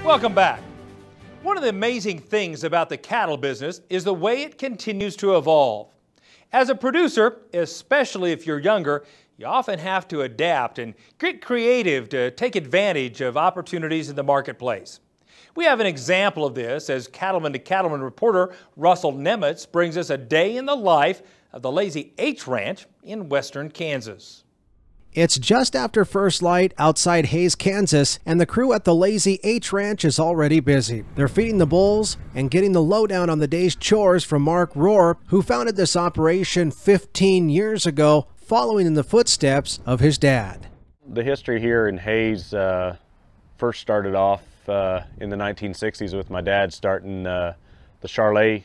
Welcome back. One of the amazing things about the cattle business is the way it continues to evolve. As a producer, especially if you're younger, you often have to adapt and get creative to take advantage of opportunities in the marketplace. We have an example of this as Cattleman to Cattleman reporter Russell Nemitz brings us a day in the life of the Lazy H Ranch in western Kansas. It's just after first light outside Hays, Kansas, and the crew at the Lazy H Ranch is already busy. They're feeding the bulls and getting the lowdown on the day's chores from Mark Rohr, who founded this operation 15 years ago, following in the footsteps of his dad. The history here in Hays first started off in the 1960s with my dad starting the Charlet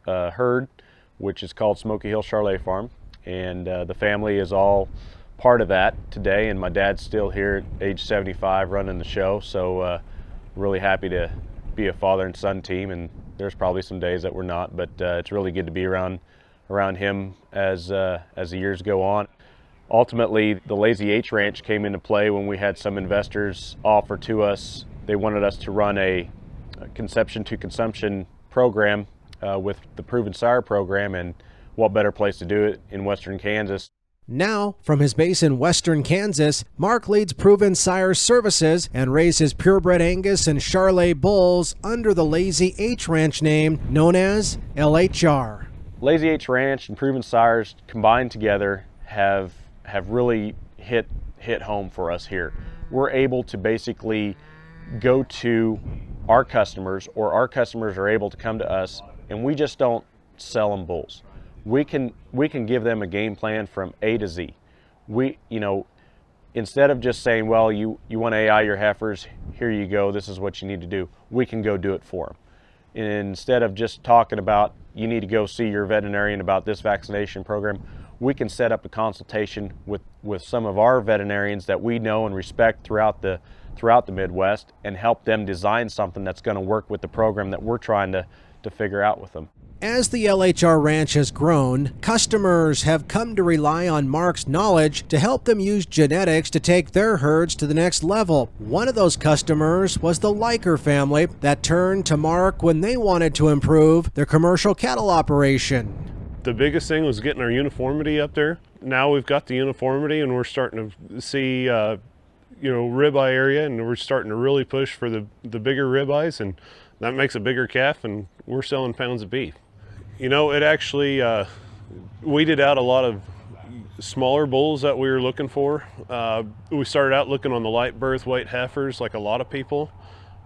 herd, which is called Smoky Hill Charlet Farm, and the family is all part of that today, and my dad's still here at age 75 running the show, so really happy to be a father and son team, and there's probably some days that we're not, but it's really good to be around him as the years go on. Ultimately, the Lazy H Ranch came into play when we had some investors offer to us. They wanted us to run a conception to consumption program with the Proven Sire program, and what better place to do it in western Kansas. Now, from his base in western Kansas, Mark leads Proven Sire services and raises purebred Angus and Charlet bulls under the Lazy H Ranch name known as LHR. Lazy H Ranch and Proven Sires combined together have really hit home for us here. We're able to basically go to our customers, or our customers are able to come to us, and we just don't sell them bulls. We can give them a game plan from A to Z. Instead of just saying, well, you want to AI your heifers, here you go, this is what you need to do, we can go do it for them. And instead of just talking about, you need to go see your veterinarian about this vaccination program, we can set up a consultation with some of our veterinarians that we know and respect throughout the Midwest, and help them design something that's going to work with the program that we're trying to figure out with them. As the LHR Ranch has grown, customers have come to rely on Mark's knowledge to help them use genetics to take their herds to the next level. One of those customers was the Liker family that turned to Mark when they wanted to improve their commercial cattle operation. The biggest thing was getting our uniformity up there. Now we've got the uniformity, and we're starting to see ribeye area, and we're starting to really push for the bigger ribeyes, and that makes a bigger calf, and we're selling pounds of beef. It actually weeded out a lot of smaller bulls that we were looking for. We started out looking on the light birth weight heifers like a lot of people,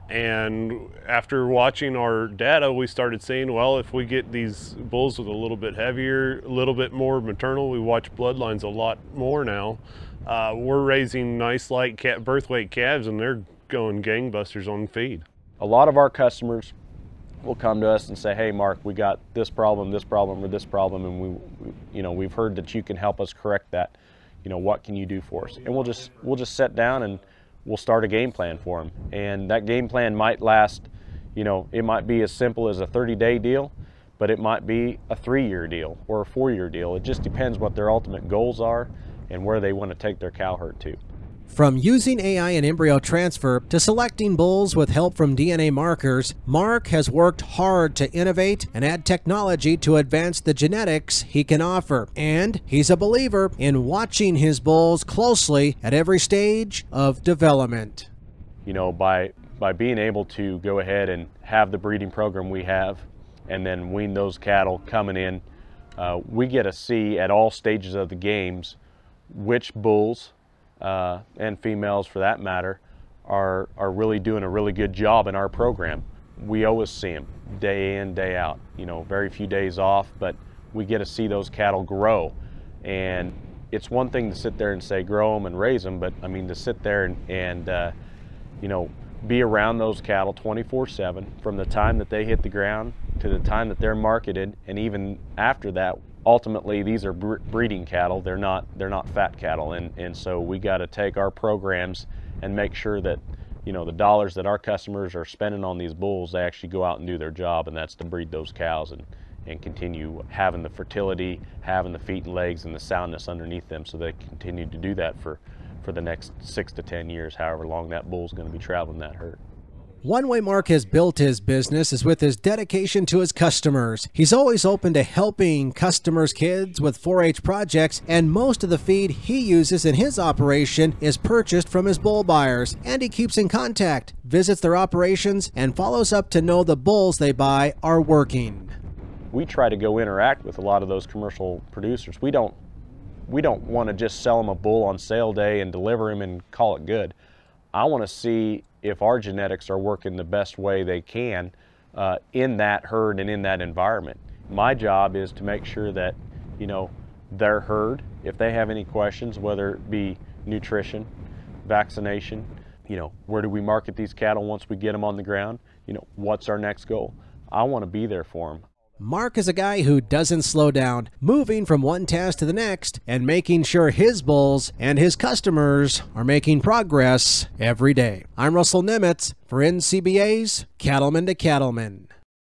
and after watching our data, we started seeing, well, if we get these bulls with a little bit heavier, a little bit more maternal, we watch bloodlines a lot more now. We're raising nice light birth weight calves, and they're going gangbusters on feed. A lot of our customers will come to us and say, hey Mark, we got this problem, or this problem, and we've heard that you can help us correct that. What can you do for us? And we'll just sit down and we'll start a game plan for them. And that game plan might last, it might be as simple as a 30-day deal, but it might be a 3-year deal or a 4-year deal. It just depends what their ultimate goals are and where they want to take their cow herd to. From using AI and embryo transfer to selecting bulls with help from DNA markers, Mark has worked hard to innovate and add technology to advance the genetics he can offer. And he's a believer in watching his bulls closely at every stage of development. By being able to go ahead and have the breeding program we have, and then wean those cattle coming in, we get to see at all stages of the games which bulls and females for that matter are really doing a really good job in our program. We always see them day in, day out, very few days off, but we get to see those cattle grow. And it's one thing to sit there and say grow them and raise them, but I mean to sit there and be around those cattle 24/7 from the time that they hit the ground to the time that they're marketed, and even after that. Ultimately, these are breeding cattle. They're not fat cattle, and so we got to take our programs and make sure that the dollars that our customers are spending on these bulls, they actually go out and do their job, and that's to breed those cows and continue having the fertility, having the feet and legs and the soundness underneath them, so they continue to do that for the next 6 to 10 years, however long that bull's going to be traveling that herd. One way Mark has built his business is with his dedication to his customers. He's always open to helping customers' kids with 4-H projects, and most of the feed he uses in his operation is purchased from his bull buyers, and he keeps in contact, visits their operations, and follows up to know the bulls they buy are working. We try to go interact with a lot of those commercial producers. We don't want to just sell them a bull on sale day and deliver him and call it good. I want to see if our genetics are working the best way they can in that herd and in that environment. My job is to make sure that, you know, their herd, if they have any questions, whether it be nutrition, vaccination, you know, where do we market these cattle once we get them on the ground? You know, what's our next goal? I want to be there for them. Mark is a guy who doesn't slow down, moving from one task to the next and making sure his bulls and his customers are making progress every day. I'm Russell Nemitz for NCBA's Cattlemen to Cattlemen.